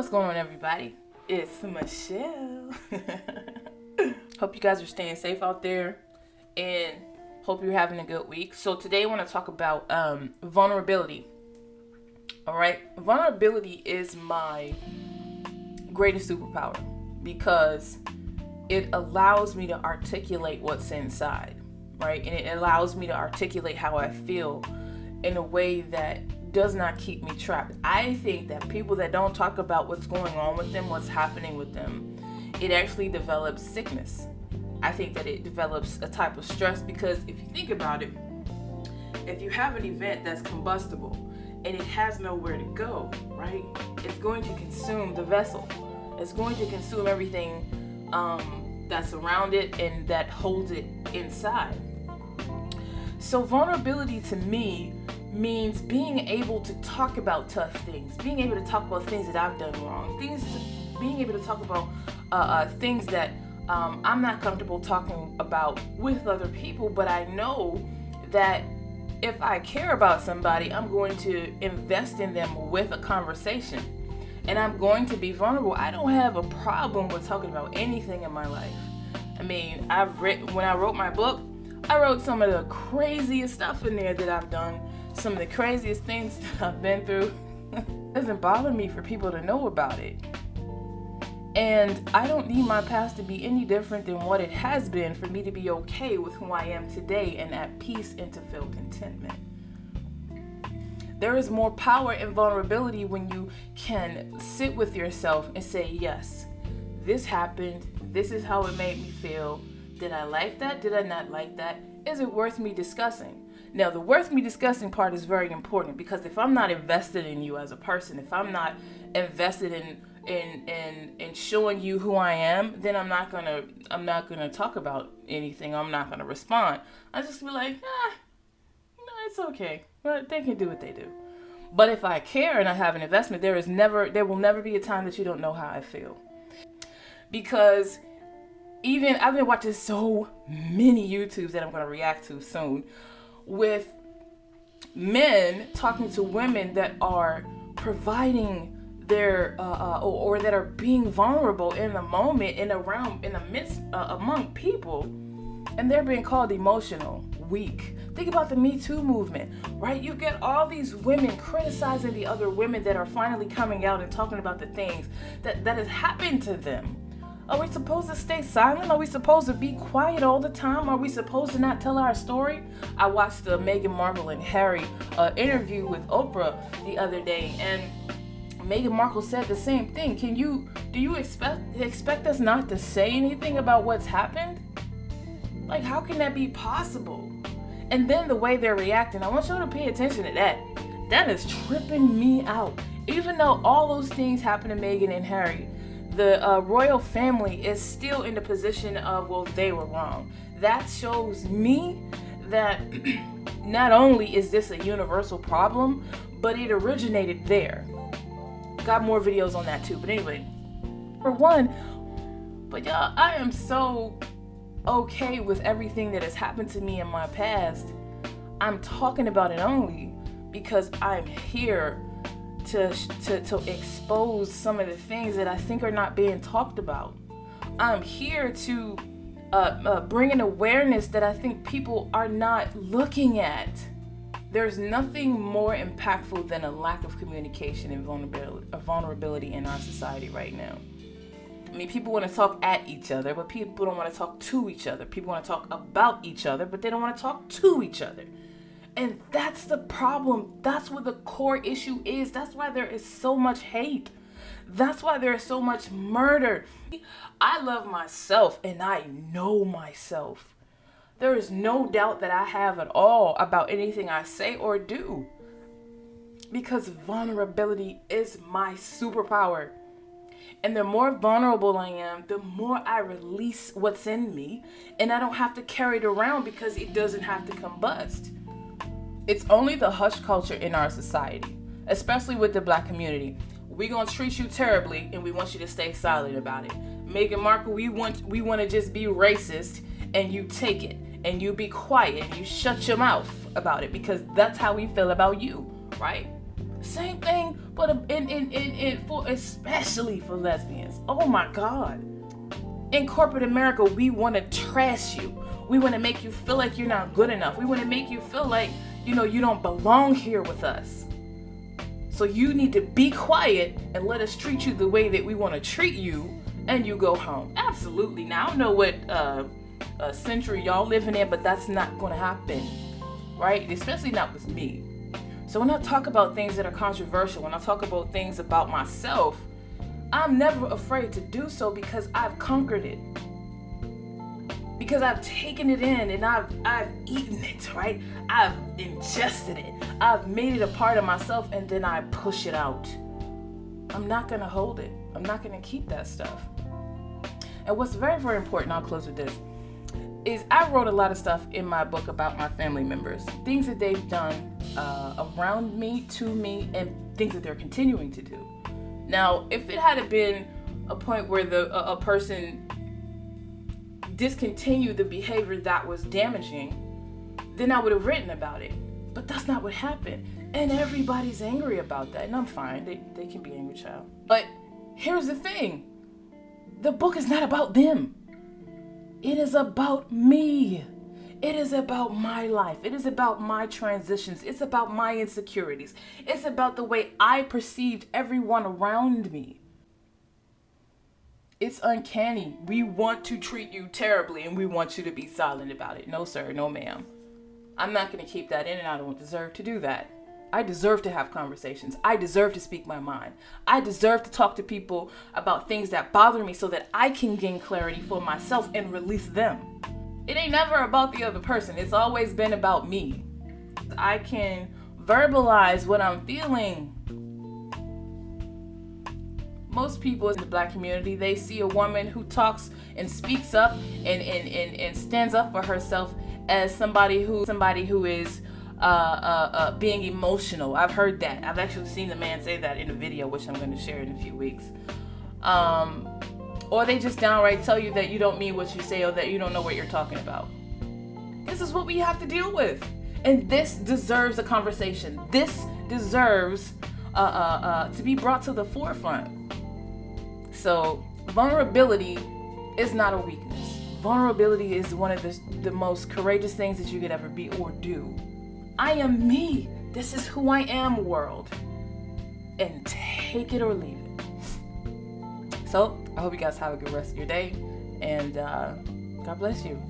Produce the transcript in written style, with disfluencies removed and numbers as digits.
What's going on, everybody? It's Michelle. Hope you guys are staying safe out there and hope you're having a good week. So today I want to talk about vulnerability. All right. Vulnerability is my greatest superpower because it allows me to articulate what's inside, right? And it allows me to articulate how I feel in a way that does not keep me trapped. I think that people that don't talk about what's going on with them, what's happening with them, it actually develops sickness. I think that it develops a type of stress because if you think about it, if you have an event that's combustible and it has nowhere to go, right? It's going to consume the vessel. It's going to consume everything that's around it and that holds it inside. So vulnerability to me means being able to talk about tough things, being able to talk about things that I've done wrong, being able to talk about things that I'm not comfortable talking about with other people, but I know that if I care about somebody, I'm going to invest in them with a conversation, and I'm going to be vulnerable. I don't have a problem with talking about anything in my life. I mean, when I wrote my book, I wrote some of the craziest stuff in there that I've done. Some of the craziest things that I've been through. It doesn't bother me for people to know about it. And I don't need my past to be any different than what it has been for me to be okay with who I am today and at peace and to feel contentment. There is more power in vulnerability when you can sit with yourself and say, yes, this happened. This is how it made me feel. Did I like that? Did I not like that? Is it worth me discussing? Now, the worth me discussing part is very important because if I'm not invested in you as a person, if I'm not invested in showing you who I am, then I'm not gonna talk about anything. I'm not gonna respond. I just be like, no, it's okay. Well, they can do what they do. But if I care and I have an investment, there will never be a time that you don't know how I feel. Because I've been watching so many YouTubes that I'm gonna react to soon, with men talking to women that are providing their or that are being vulnerable in the moment in the midst among people, and they're being called emotional, weak. Think about the Me Too movement, right? You get all these women criticizing the other women that are finally coming out and talking about the things that has happened to them. Are we supposed to stay silent? Are we supposed to be quiet all the time? Are we supposed to not tell our story? I watched the Meghan Markle and Harry interview with Oprah the other day, and Meghan Markle said the same thing. Do you expect us not to say anything about what's happened? Like, how can that be possible? And then the way they're reacting, I want you to pay attention to that. That is tripping me out. Even though all those things happened to Meghan and Harry, the royal family is still in the position of, well, they were wrong. That shows me that not only is this a universal problem, but it originated there. Got more videos on that too. But anyway, for one, but y'all, I am so okay with everything that has happened to me in my past. I'm talking about it only because I'm here to expose some of the things that I think are not being talked about. I'm here to bring an awareness that I think people are not looking at. There's nothing more impactful than a lack of communication and vulnerability in our society right now. I mean, people want to talk at each other, but people don't want to talk to each other. People want to talk about each other, but they don't want to talk to each other. And that's the problem. That's what the core issue is. That's why there is so much hate. That's why there is so much murder. I love myself and I know myself. There is no doubt that I have at all about anything I say or do. Because vulnerability is my superpower. And the more vulnerable I am, the more I release what's in me. And I don't have to carry it around because it doesn't have to combust. It's only the hush culture in our society, especially with the Black community. We're going to treat you terribly and we want you to stay silent about it. Meghan Markle, we want to just be racist and you take it and you be quiet and you shut your mouth about it because that's how we feel about you, right? Same thing, but especially for lesbians. Oh my God. In corporate America, we want to trash you. We want to make you feel like you're not good enough. We want to make you feel like, you don't belong here with us. So you need to be quiet and let us treat you the way that we want to treat you, and you go home. Absolutely. Now, I don't know what century y'all living in, but that's not going to happen, right? Especially not with me. So when I talk about things that are controversial, when I talk about things about myself, I'm never afraid to do so because I've conquered it. Because I've taken it in and I've eaten it, right? I've ingested it. I've made it a part of myself, and then I push it out. I'm not going to hold it. I'm not going to keep that stuff. And what's very, very important, I'll close with this, is I wrote a lot of stuff in my book about my family members. Things that they've done around me, to me, and things that they're continuing to do. Now, if it had been a point where a person discontinued the behavior that was damaging, then I would have written about it. But that's not what happened. And everybody's angry about that. And I'm fine. They can be angry, child. But here's the thing. The book is not about them. It is about me. It is about my life. It is about my transitions. It's about my insecurities. It's about the way I perceived everyone around me. It's uncanny. We want to treat you terribly, and we want you to be silent about it. No, sir. No, ma'am. I'm not going to keep that in, and I don't deserve to do that. I deserve to have conversations. I deserve to speak my mind. I deserve to talk to people about things that bother me so that I can gain clarity for myself and release them. It ain't never about the other person. It's always been about me. I can verbalize what I'm feeling. Most people in the Black community, they see a woman who talks and speaks up and stands up for herself as somebody who is being emotional. I've heard that. I've actually seen the man say that in a video, which I'm going to share in a few weeks. Or they just downright tell you that you don't mean what you say, or that you don't know what you're talking about. This is what we have to deal with. And this deserves a conversation. This deserves to be brought to the forefront. So vulnerability is not a weakness. Vulnerability is one of the most courageous things that you could ever be or do. I am me. This is who I am, world. And take it or leave it. So I hope you guys have a good rest of your day. And God bless you.